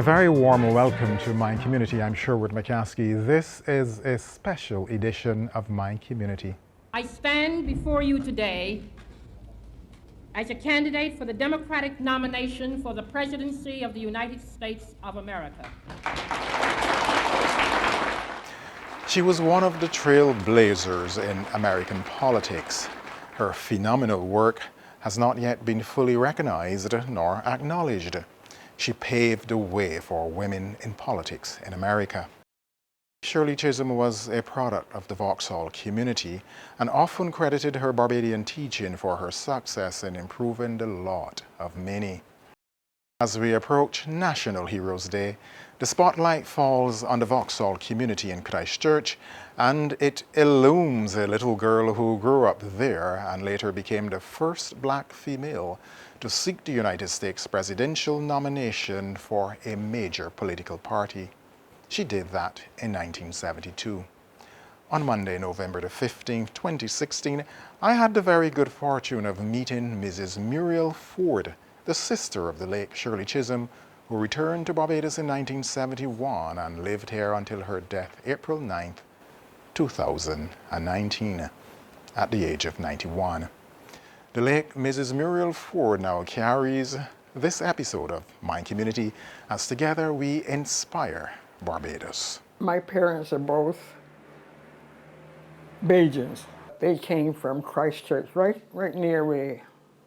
very warm welcome to My Community. I'm Sherwood McCaskey. This is a special edition of My Community. I stand before you today as a candidate for the Democratic nomination for the presidency of the United States of America. She was one of the trailblazers in American politics. Her phenomenal work has not yet been fully recognized nor acknowledged. She paved the way for women in politics in America. Shirley Chisholm was a product of the Vauxhall community and often credited her Barbadian teaching for her success in improving the lot of many. As we approach National Heroes Day, the spotlight falls on the Vauxhall community in Christ Church, and it illumes a little girl who grew up there and later became the first black female to seek the United States presidential nomination for a major political party. She did that in 1972. On Monday, November the 15th, 2016, I had the very good fortune of meeting Mrs. Muriel Forde, the sister of the late Shirley Chisholm, who returned to Barbados in 1971 and lived here until her death April 9th, 2019, at the age of 91. The late Mrs. Muriel Forde now carries this episode of My Community as together we inspire Barbados. My parents are both Bajans. They came from Christ Church, right near where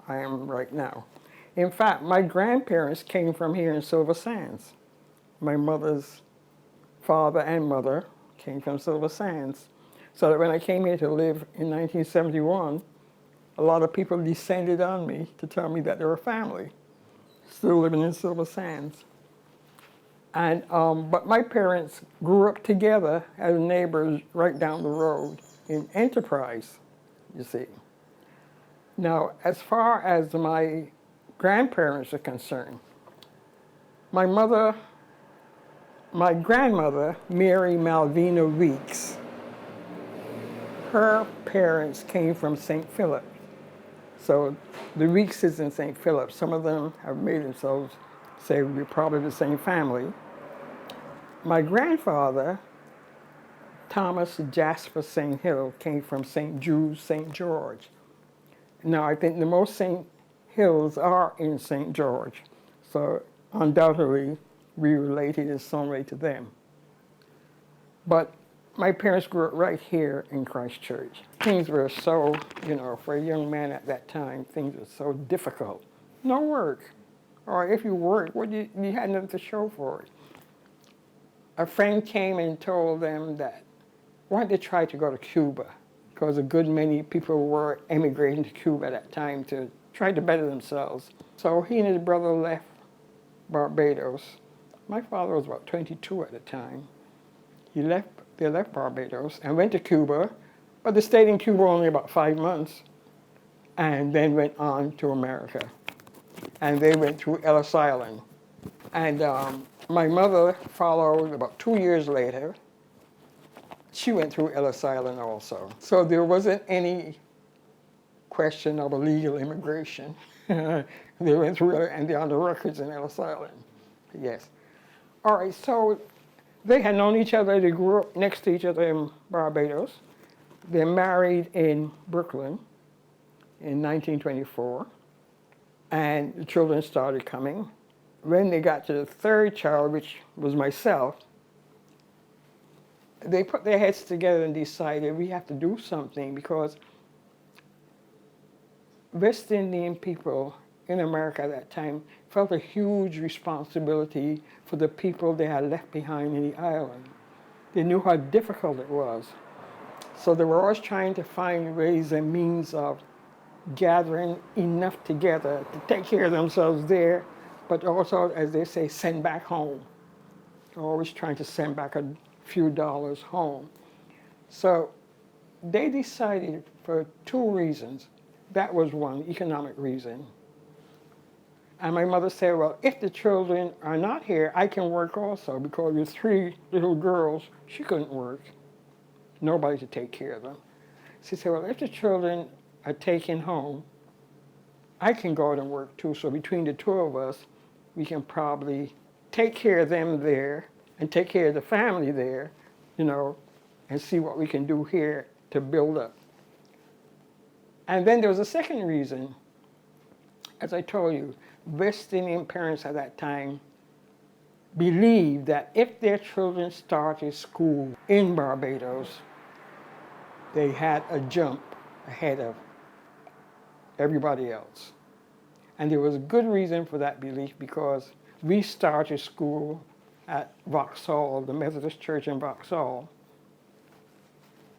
I am right now. In fact, my grandparents came from here in Silver Sands. My mother's father and mother came from Silver Sands. So that when I came here to live in 1971, a lot of people descended on me to tell me that they were family, still living in Silver Sands. And but my parents grew up together as neighbors right down the road in Enterprise, you see. Now, as far as my grandparents are concerned, my grandmother, Mary Malvina Weeks, her parents came from St. Philip. So the Weekses in St. Philip, some of them have made themselves say we're probably the same family. My grandfather, Thomas Jasper St. Hill, came from St. Jude's, St. George. Now, I think the most St. Hills are in St. George, so undoubtedly we related in some way to them. But my parents grew up right here in Christ Church. Things were so, for a young man at that time, things were so difficult. No work. Or if you worked, you had nothing to show for it. A friend came and told them that, why don't they try to go to Cuba? Because a good many people were emigrating to Cuba at that time to try to better themselves. So he and his brother left Barbados. My father was about 22 at the time. They left Barbados and went to Cuba, but they stayed in Cuba only about 5 months and then went on to America. And they went through Ellis Island. And my mother followed about 2 years later. She went through Ellis Island also. So there wasn't any question of illegal immigration. They went through and they're on the records in Ellis Island. Yes. All right, so they had known each other. They grew up next to each other in Barbados. They married in Brooklyn in 1924. And the children started coming. When they got to the third child, which was myself, they put their heads together and decided we have to do something because West Indian people in America at that time felt a huge responsibility for the people they had left behind in the island. They knew how difficult it was. So they were always trying to find ways and means of gathering enough together to take care of themselves there, but also, as they say, send back home. They're always trying to send back a few dollars home. So they decided for two reasons. That was one, economic reason. And my mother said, well, if the children are not here, I can work also, because with 3 little girls, she couldn't work. Nobody to take care of them. She said, well, if the children are taken home, I can go out and work too. So between the two of us, we can probably take care of them there and take care of the family there, you know, and see what we can do here to build up. And then there was a second reason. As I told you, West Indian parents at that time believed that if their children started school in Barbados, they had a jump ahead of everybody else. And there was a good reason for that belief, because we started school at Vauxhall, the Methodist Church in Vauxhall.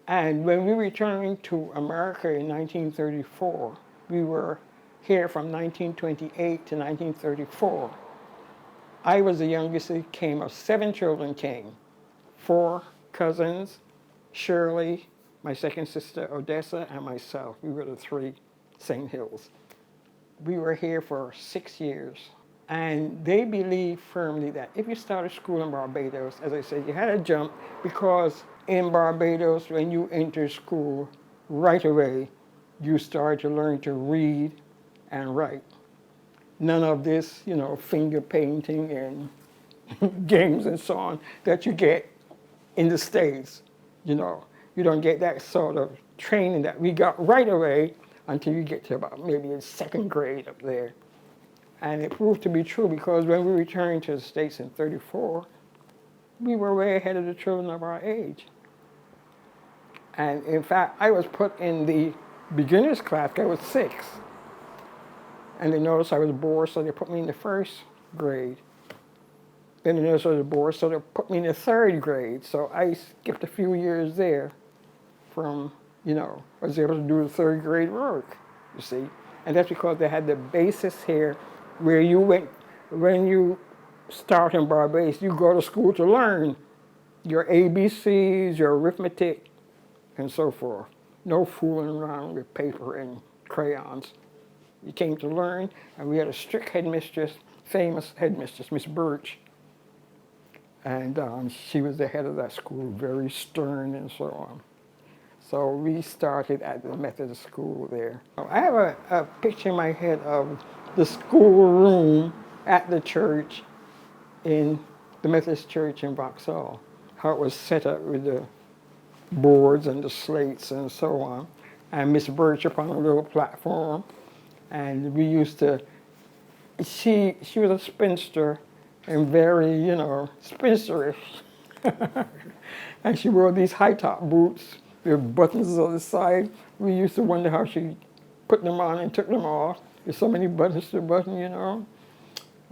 And when we returned to America in 1934, we were here from 1928 to 1934. I was the youngest that came of 7 children came. 4 cousins, Shirley, my second sister Odessa, and myself. We were the 3 St. Hills. We were here for 6 years. And they believed firmly that if you started school in Barbados, as I said, you had a jump, because in Barbados, when you enter school, right away, you start to learn to read and write. None of this, you know, finger painting and games and so on that you get in the States. You know, you don't get that sort of training that we got right away until you get to about maybe in 2nd grade up there. And it proved to be true, because when we returned to the States in '34, we were way ahead of the children of our age. And in fact, I was put in the beginner's class. I was 6. And they noticed I was bored, so they put me in the 1st grade. Then they noticed I was bored, so they put me in the 3rd grade. So I skipped a few years there from, you know, I was able to do the 3rd grade work, you see. And that's because they had the basis here where you went, when you start in Barbados, you go to school to learn your ABCs, your arithmetic, and so forth. No fooling around with paper and crayons. You came to learn, and we had a strict headmistress, famous headmistress, Miss Birch. And she was the head of that school, very stern and so on. So we started at the Methodist school there. I have a picture in my head of the school room at the church, in the Methodist Church in Vauxhall, how it was set up with the boards and the slates and so on. And Miss Birch up on a little platform. And we used to, she was a spinster and very, you know, spinsterish. And she wore these high-top boots with buttons on the side. We used to wonder how she put them on and took them off. There's so many buttons to button, you know.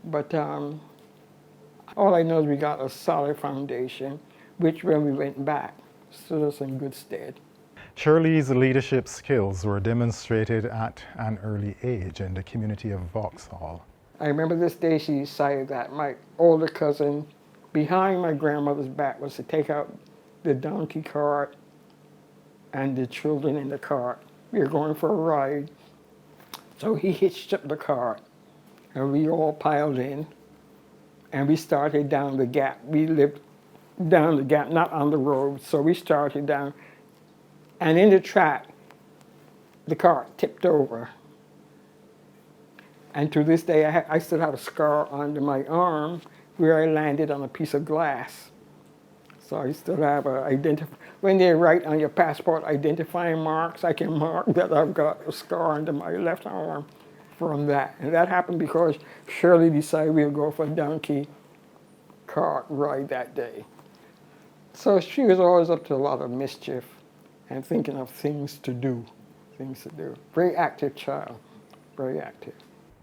But all I know is we got a solid foundation, which when we went back, stood us in good stead. Shirley's leadership skills were demonstrated at an early age in the community of Vauxhall. I remember this day she decided that my older cousin, behind my grandmother's back, was to take out the donkey cart and the children in the cart. We were going for a ride. So he hitched up the cart, and we all piled in, and we started down the gap. We lived down the gap, not on the road, so we started down. And in the track, the cart tipped over. And to this day, I still have a scar under my arm where I landed on a piece of glass. So I still have when they write on your passport identifying marks, I can mark that I've got a scar under my left arm from that. And that happened because Shirley decided we would go for a donkey cart ride that day. So she was always up to a lot of mischief and thinking of things to do. Very active child, very active.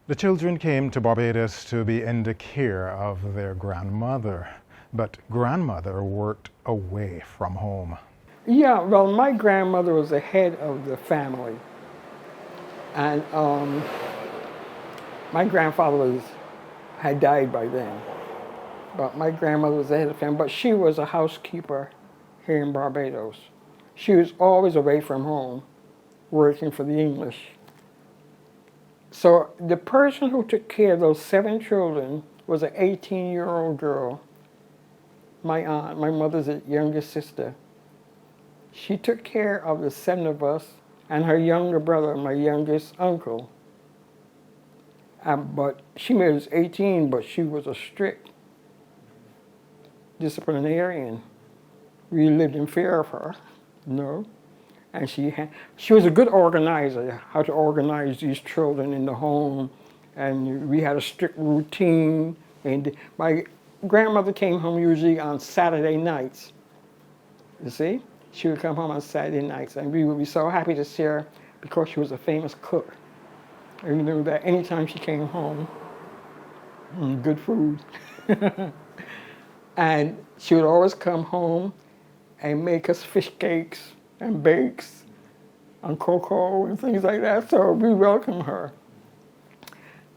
The children came to Barbados to be in the care of their grandmother, but grandmother worked away from home. Yeah, well, my grandmother was the head of the family. And my grandfather had died by then. But my grandmother was the head of the family, but she was a housekeeper here in Barbados. She was always away from home, working for the English. So the person who took care of those 7 children was an 18-year-old girl, my aunt, my mother's youngest sister. She took care of the 7 of us and her younger brother, my youngest uncle. But she was 18, but she was a strict disciplinarian. We lived in fear of her, you know. And she was a good organizer, how to organize these children in the home. And we had a strict routine. And my grandmother came home usually on Saturday nights. You see? She would come home on Saturday nights, and we would be so happy to see her because she was a famous cook. And we knew that anytime she came home, good food. And she would always come home and make us fish cakes and bakes and cocoa and things like that, so we welcomed her.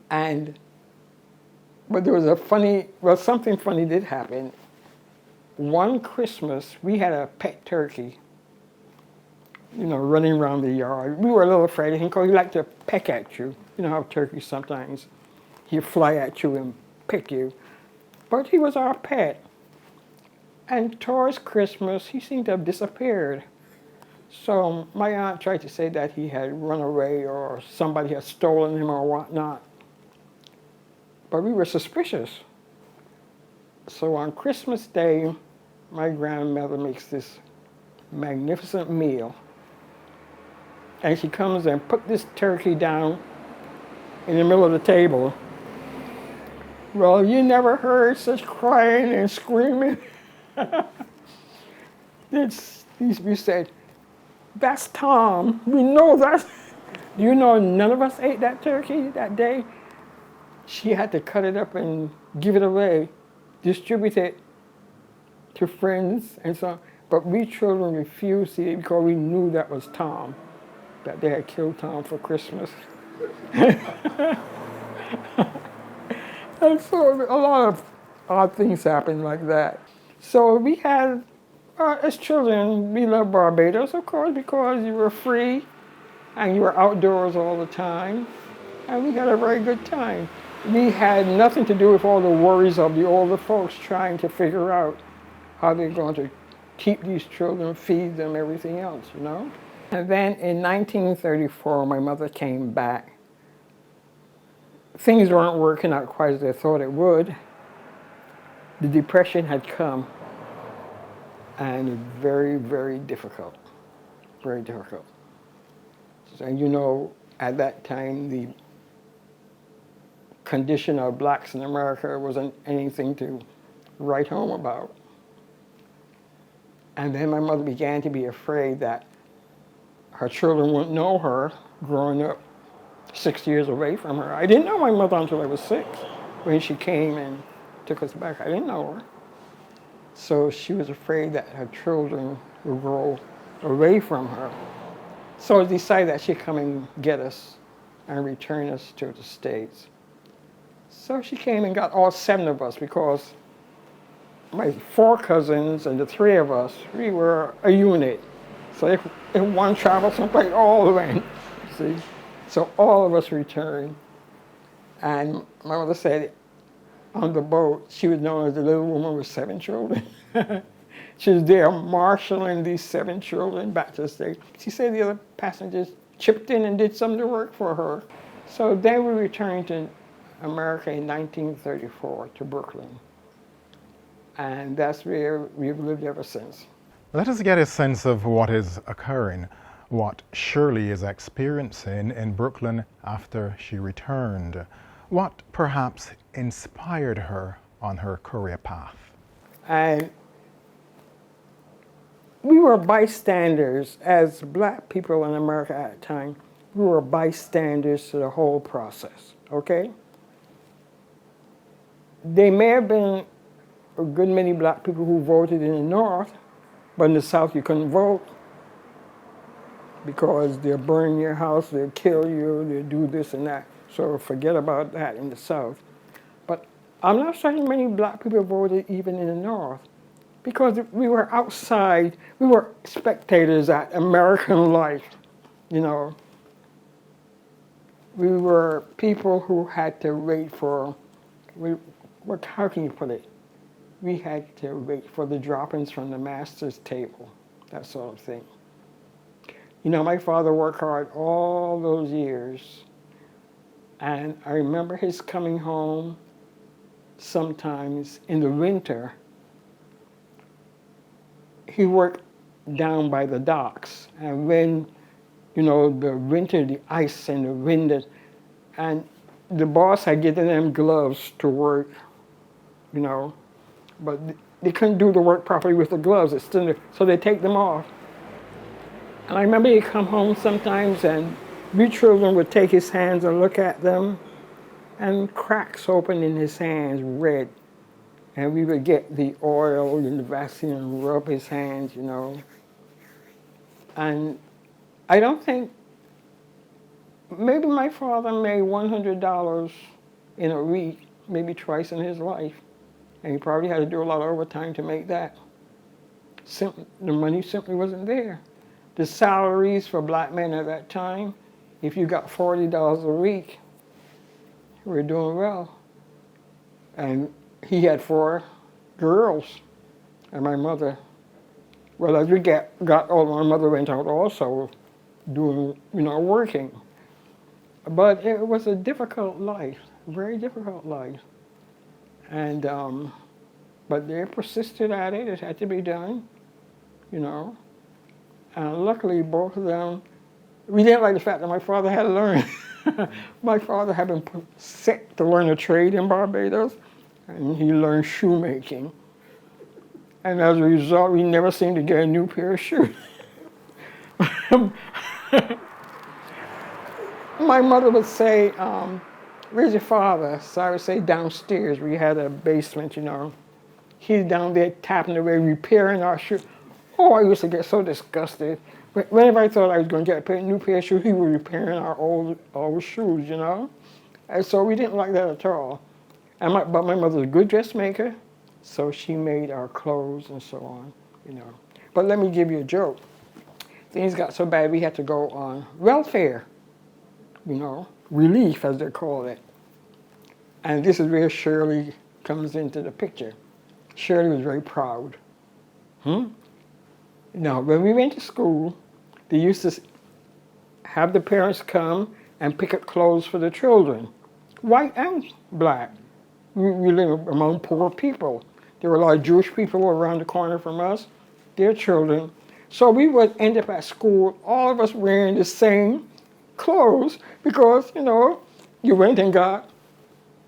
But there was something funny did happen. One Christmas, we had a pet turkey, you know, running around the yard. We were a little afraid of him because he liked to peck at you. You know how turkeys sometimes, he'd fly at you and peck you. But he was our pet. And towards Christmas, he seemed to have disappeared. So my aunt tried to say that he had run away or somebody had stolen him or whatnot. But we were suspicious. So on Christmas Day, my grandmother makes this magnificent meal. And she comes and put this turkey down in the middle of the table. Well, you never heard such crying and screaming. We said, "That's Tom. We know that." You know, none of us ate that turkey that day. She had to cut it up and give it away, distribute it to friends and so on. But we children refused to eat because we knew that was Tom, that they had killed Tom for Christmas. And so a lot of odd things happened like that. So we had, as children, we loved Barbados, of course, because you were free and you were outdoors all the time. And we had a very good time. We had nothing to do with all the worries of the older folks trying to figure out how they're going to keep these children, feed them, everything else, you know? And then in 1934, my mother came back. Things weren't working out quite as they thought it would. The Depression had come, and very, very difficult, very difficult. So, you know, at that time, the condition of blacks in America wasn't anything to write home about. And then my mother began to be afraid that her children wouldn't know her growing up 6 years away from her. I didn't know my mother until I was 6, when she came and took us back. I didn't know her. So she was afraid that her children would grow away from her. So I decided that she'd come and get us and return us to the States. So she came and got all 7 of us because my 4 cousins and the 3 of us, we were a unit. So if one traveled someplace, all went, see? So all of us returned. And my mother said on the boat, she was known as the little woman with 7 children. She was there marshaling these 7 children back to the States. She said the other passengers chipped in and did some of the work for her. So then we returned to America in 1934 to Brooklyn. And that's where we've lived ever since. Let us get a sense of what is occurring, what Shirley is experiencing in Brooklyn after she returned. What perhaps inspired her on her career path? And we were bystanders as black people in America at the time. We were bystanders to the whole process, okay? There may have been a good many black people who voted in the North, but in the South you couldn't vote because they'll burn your house, they'll kill you, they'll do this and that. So forget about that in the South. But I'm not certain many black people voted even in the North because we were outside, we were spectators at American life, you know. We were people who had to wait for, how can you put it? We had to wait for the droppings from the master's table, that sort of thing. You know, my father worked hard all those years, and I remember his coming home sometimes in the winter he worked down by the docks. And when, you know, the winter, the ice and the wind, and the boss had given them gloves to work, you know, but they couldn't do the work properly with the gloves. It's still, so they take them off. And I remember he'd come home sometimes and we children would take his hands and look at them, and cracks open in his hands, red. And we would get the oil and the vaccine and rub his hands, you know. And I don't think, maybe my father made $100 in a week, maybe twice in his life. And he probably had to do a lot of overtime to make that. The money simply wasn't there. The salaries for black men at that time, if you got $40 a week, you were doing well. And he had 4 girls, and my mother, well, as we got older, my mother went out also doing, you know, working. But it was a difficult life, very difficult life. And, but they persisted at it. It had to be done, you know. And luckily, both of them, we didn't like the fact that my father had to learn. My father had been set to learn a trade in Barbados, and he learned shoemaking. And as a result, we never seemed to get a new pair of shoes. My mother would say, where's your father? So I would say downstairs. We had a basement, you know. He's down there tapping away, repairing our shoes. Oh, I used to get so disgusted. Whenever I thought I was going to get a new pair of shoes, he was repairing our old shoes, you know. And so we didn't like that at all. But my mother was a good dressmaker, so she made our clothes and so on, you know. But let me give you a joke. Things got so bad we had to go on welfare, you know, relief as they call it. And this is where Shirley comes into the picture. Shirley was very proud. Now, when we went to school, they used to have the parents come and pick up clothes for the children, white and black. We live among poor people. There were a lot of Jewish people around the corner from us, their children. So we would end up at school, all of us wearing the same clothes because, you know, you went and got,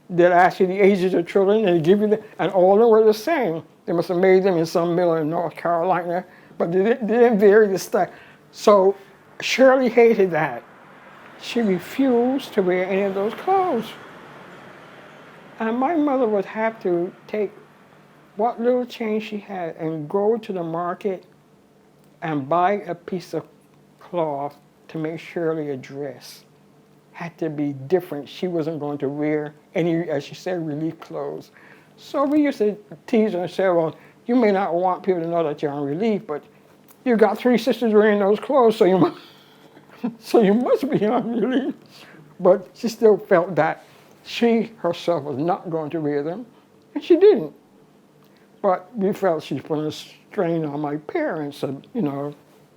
they'd ask you the ages of children and give you and all of them were the same. They must have made them in some mill in North Carolina, but they didn't vary the style. So Shirley hated that. She refused to wear any of those clothes. And my mother would have to take what little change she had and go to the market and buy a piece of cloth to make Shirley a dress. Had to be different. She wasn't going to wear any, as she said, relief clothes. So we used to tease her and say, well, you may not want people to know that you're on relief, but you got 3 sisters wearing those clothes, so you must be on relief. But she still felt that she herself was not going to wear them, and she didn't. But we felt she's putting a strain on my parents of, you know,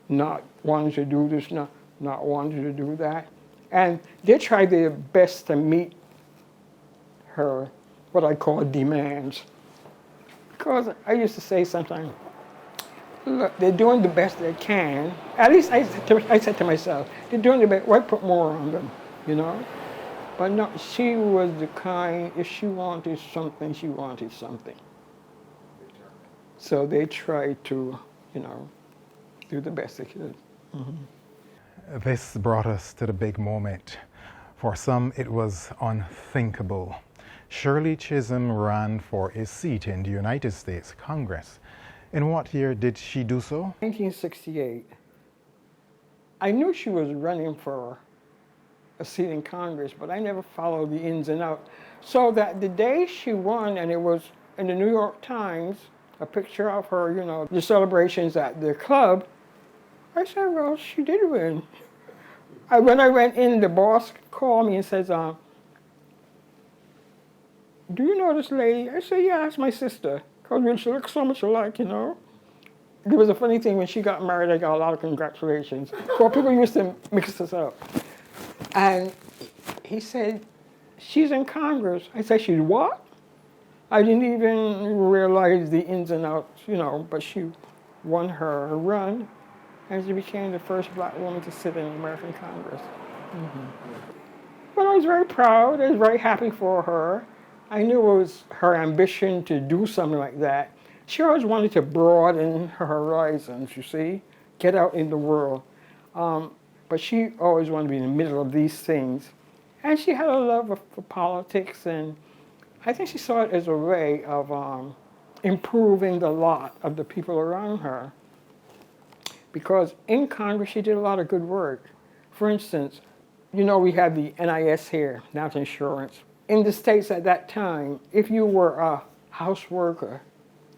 not wanting to do this, not wanting to do that. And they tried their best to meet her, what I call demands. Because I used to say sometimes, look, they're doing the best they can. At least I said to myself, they're doing the best, why put more on them, you know? But no, she was the kind, if she wanted something, she wanted something. So they tried to, you know, do the best they could. Mm-hmm. This brought us to the big moment. For some, it was unthinkable. Shirley Chisholm ran for a seat in the United States Congress. In what year did she do so? 1968. I knew she was running for a seat in Congress, but I never followed the ins and outs. So that the day she won, and it was in the New York Times, a picture of her, you know, the celebrations at the club, I said, well, she did win. When I went in, the boss called me and says, do you know this lady? I said, yeah, that's my sister. Because she looks so much alike, you know. There was a funny thing, when she got married, I got a lot of congratulations. So people used to mix us up. And he said, she's in Congress. I said, she's what? I didn't even realize the ins and outs, you know, but she won her run, and she became the first black woman to sit in American Congress. But I was very proud. I was very happy for her. I knew it was her ambition to do something like that. She always wanted to broaden her horizons, you see, get out in the world. But she always wanted to be in the middle of these things. And she had a love for politics, and I think she saw it as a way of improving the lot of the people around her. Because in Congress, she did a lot of good work. For instance, you know, we had the NIS here, National Insurance. In the States at that time, if you were a house worker,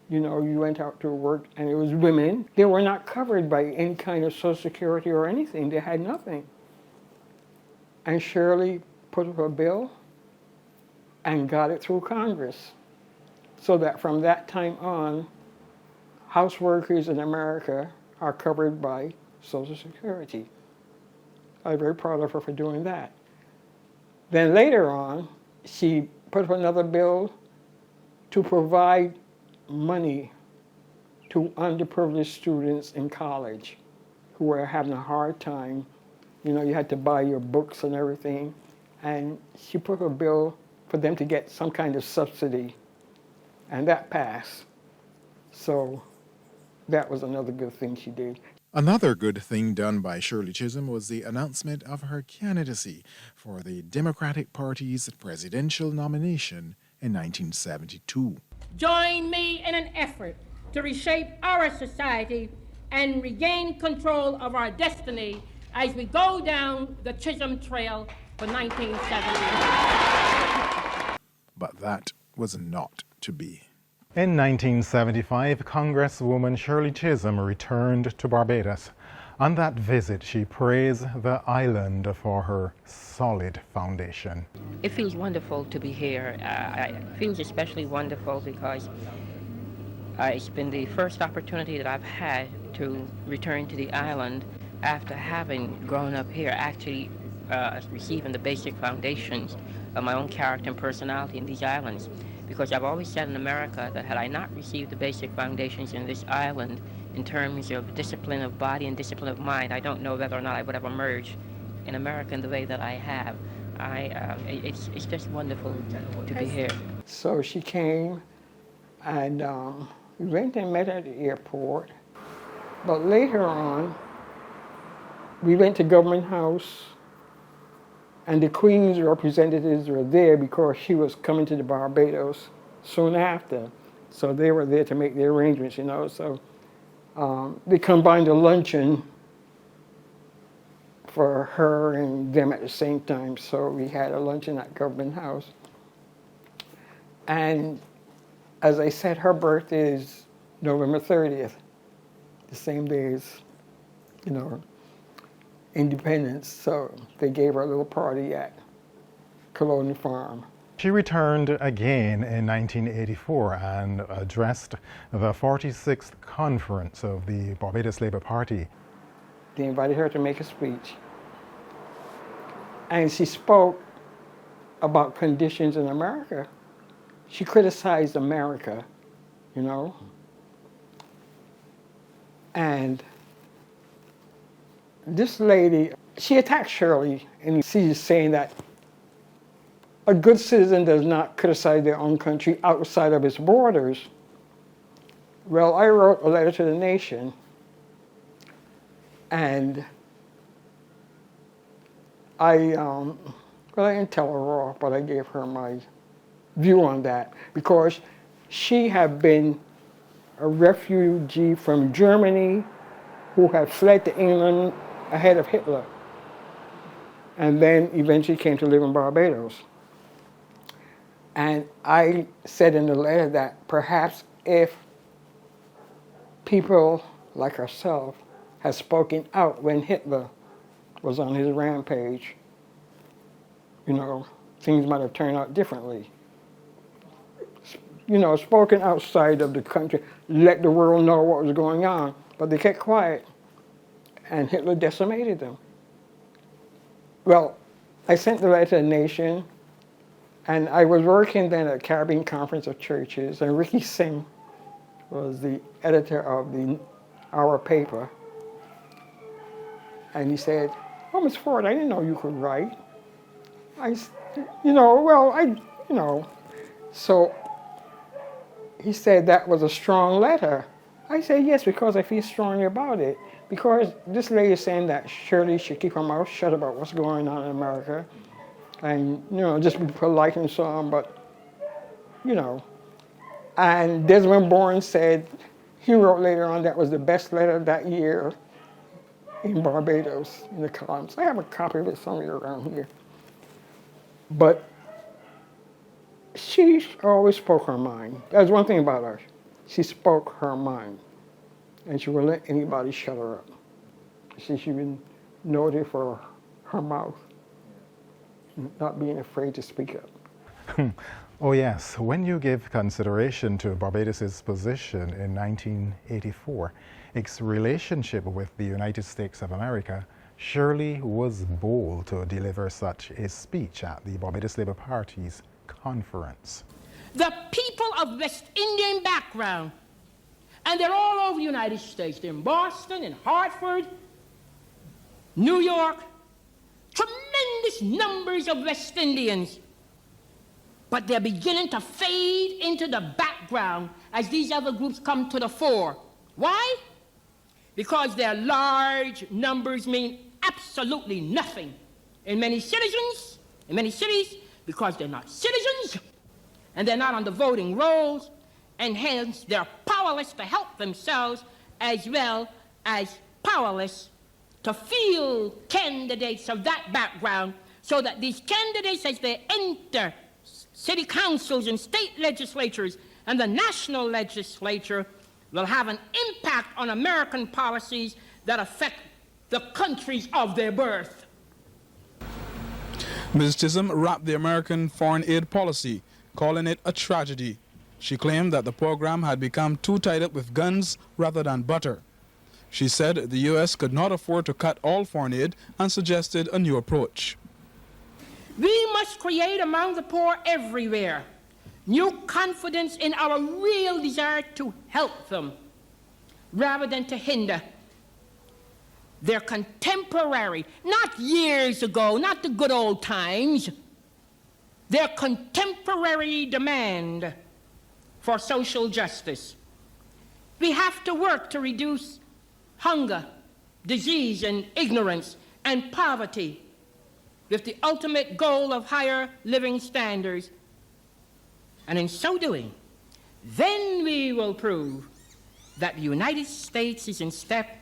you know, you went out to work and it was women, they were not covered by any kind of Social Security or anything. They had nothing. And Shirley put up a bill and got it through Congress. So that from that time on, house workers in America are covered by Social Security. I'm very proud of her for doing that. Then later on, she put up another bill to provide money to underprivileged students in college who were having a hard time. You know, you had to buy your books and everything. And she put up a bill for them to get some kind of subsidy. And that passed. So that was another good thing she did. Another good thing done by Shirley Chisholm was the announcement of her candidacy for the Democratic Party's presidential nomination in 1972. Join me in an effort to reshape our society and regain control of our destiny as we go down the Chisholm Trail for 1970. But that was not to be. In 1975, Congresswoman Shirley Chisholm returned to Barbados. On that visit, she praised the island for her solid foundation. It feels wonderful to be here. It feels especially wonderful because it's been the first opportunity that I've had to return to the island after having grown up here, actually receiving the basic foundations of my own character and personality in these islands. Because I've always said in America that had I not received the basic foundations in this island in terms of discipline of body and discipline of mind, I don't know whether or not I would have emerged in America in the way that I have. It's just wonderful to be here. So she came and we went and met at the airport. But later on, we went to Government House, and the Queen's representatives were there because she was coming to the Barbados soon after. So they were there to make the arrangements, you know. So they combined a luncheon for her and them at the same time. So we had a luncheon at Government House. And as I said, her birthday is November 30th, the same day as, you know, Independence, so they gave her a little party at Colonial Farm. She returned again in 1984 and addressed the 46th conference of the Barbados Labour Party. They invited her to make a speech. And she spoke about conditions in America. She criticized America, you know. And this lady, she attacked Shirley, and she's saying that a good citizen does not criticize their own country outside of its borders. Well, I wrote a letter to the nation, and I didn't tell her raw, but I gave her my view on that, because she had been a refugee from Germany who had fled to England ahead of Hitler, and then eventually came to live in Barbados. And I said in the letter that perhaps if people like herself had spoken out when Hitler was on his rampage, you know, things might have turned out differently. You know, spoken outside of the country, let the world know what was going on, but they kept quiet. And Hitler decimated them. Well, I sent the letter to the nation, and I was working then at Caribbean Conference of Churches, and Ricky Singh was the editor of the our paper, and he said, "Oh, Miss Forde, I didn't know you could write." So he said that was a strong letter. I said, yes, because I feel strongly about it. Because this lady is saying that Shirley should keep her mouth shut about what's going on in America and, just be polite and so on, but, And Desmond Bourne said, he wrote later on that was the best letter that year in Barbados in the columns. I have a copy of it somewhere around here. But she always spoke her mind. That's one thing about her. She spoke her mind. And she wouldn't let anybody shut her up. She's been noted for her mouth, not being afraid to speak up. Oh yes, when you give consideration to Barbados's position in 1984, its relationship with the United States of America, Shirley was bold to deliver such a speech at the Barbados Labour Party's conference. The people of West Indian background, and they're all over the United States. They're in Boston, in Hartford, New York, tremendous numbers of West Indians. But they're beginning to fade into the background as these other groups come to the fore. Why? Because their large numbers mean absolutely nothing in many cities, because they're not citizens, and they're not on the voting rolls, and hence they're powerless to help themselves as well as powerless to field candidates of that background, so that these candidates, as they enter city councils and state legislatures and the national legislature, will have an impact on American policies that affect the countries of their birth. Ms. Chisholm wrapped the American foreign aid policy, calling it a tragedy. She claimed that the program had become too tied up with guns rather than butter. She said the U.S. could not afford to cut all foreign aid and suggested a new approach. We must create among the poor everywhere new confidence in our real desire to help them rather than to hinder. Their contemporary, not years ago, not the good old times, their contemporary demand for social justice. We have to work to reduce hunger, disease, and ignorance, and poverty, with the ultimate goal of higher living standards. And in so doing, then we will prove that the United States is in step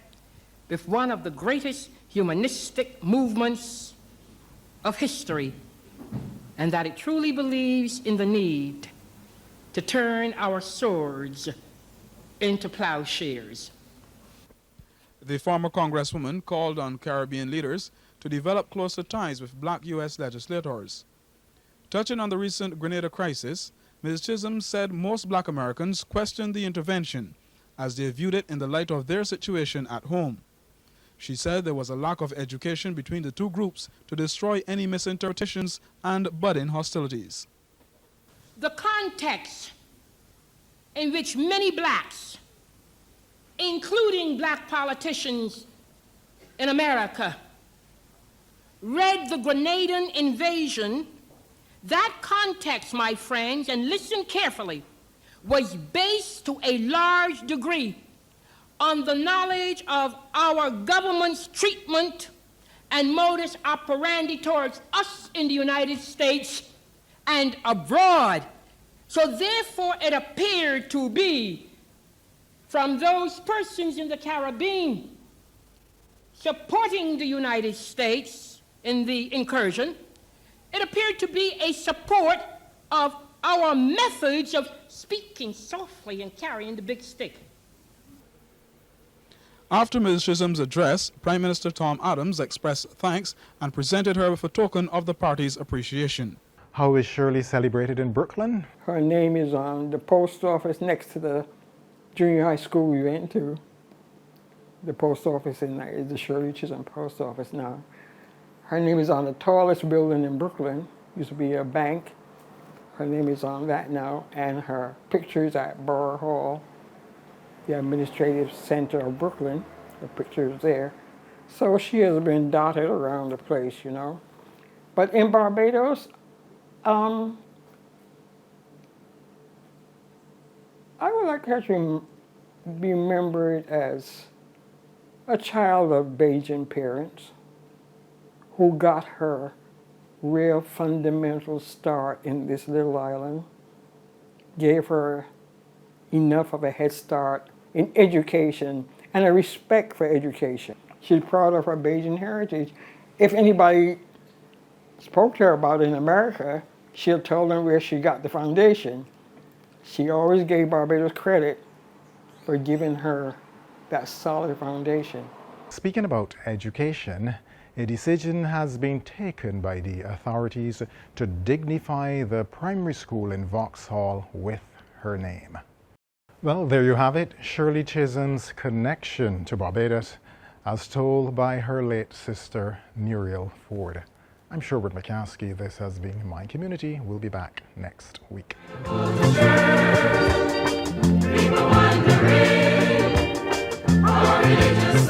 with one of the greatest humanistic movements of history, and that it truly believes in the need to turn our swords into plowshares. The former Congresswoman called on Caribbean leaders to develop closer ties with black U.S. legislators. Touching on the recent Grenada crisis, Ms. Chisholm said most black Americans questioned the intervention as they viewed it in the light of their situation at home. She said there was a lack of education between the two groups to destroy any misinterpretations and budding hostilities. The context in which many blacks, including black politicians in America, read the Grenadian invasion, that context, my friends, and listen carefully, was based to a large degree on the knowledge of our government's treatment and modus operandi towards us in the United States and abroad. So therefore it appeared to be from those persons in the Caribbean supporting the United States in the incursion, it appeared to be a support of our methods of speaking softly and carrying the big stick. After Ms. Chisholm's address, Prime Minister Tom Adams expressed thanks and presented her with a token of the party's appreciation. How is Shirley celebrated in Brooklyn? Her name is on the post office next to the junior high school we went to. The post office is the Shirley Chisholm post office now. Her name is on the tallest building in Brooklyn. Used to be a bank. Her name is on that now, and her picture is at Borough Hall. the administrative center of Brooklyn. The picture is there. So she has been dotted around the place, you know. But in Barbados, I would like her to be remembered as a child of Bajan parents who got her real fundamental start in this little island, gave her enough of a head start in education and a respect for education. She's proud of her Bajan heritage. If anybody spoke to her about it in America, she'll tell them where she got the foundation. She always gave Barbados credit for giving her that solid foundation. Speaking about education, a decision has been taken by the authorities to dignify the primary school in Vauxhall with her name. Well, there you have it, Shirley Chisholm's connection to Barbados, as told by her late sister, Muriel Forde. I'm Sherwood McCaskey. This has been My Community. We'll be back next week. People wondering, our religious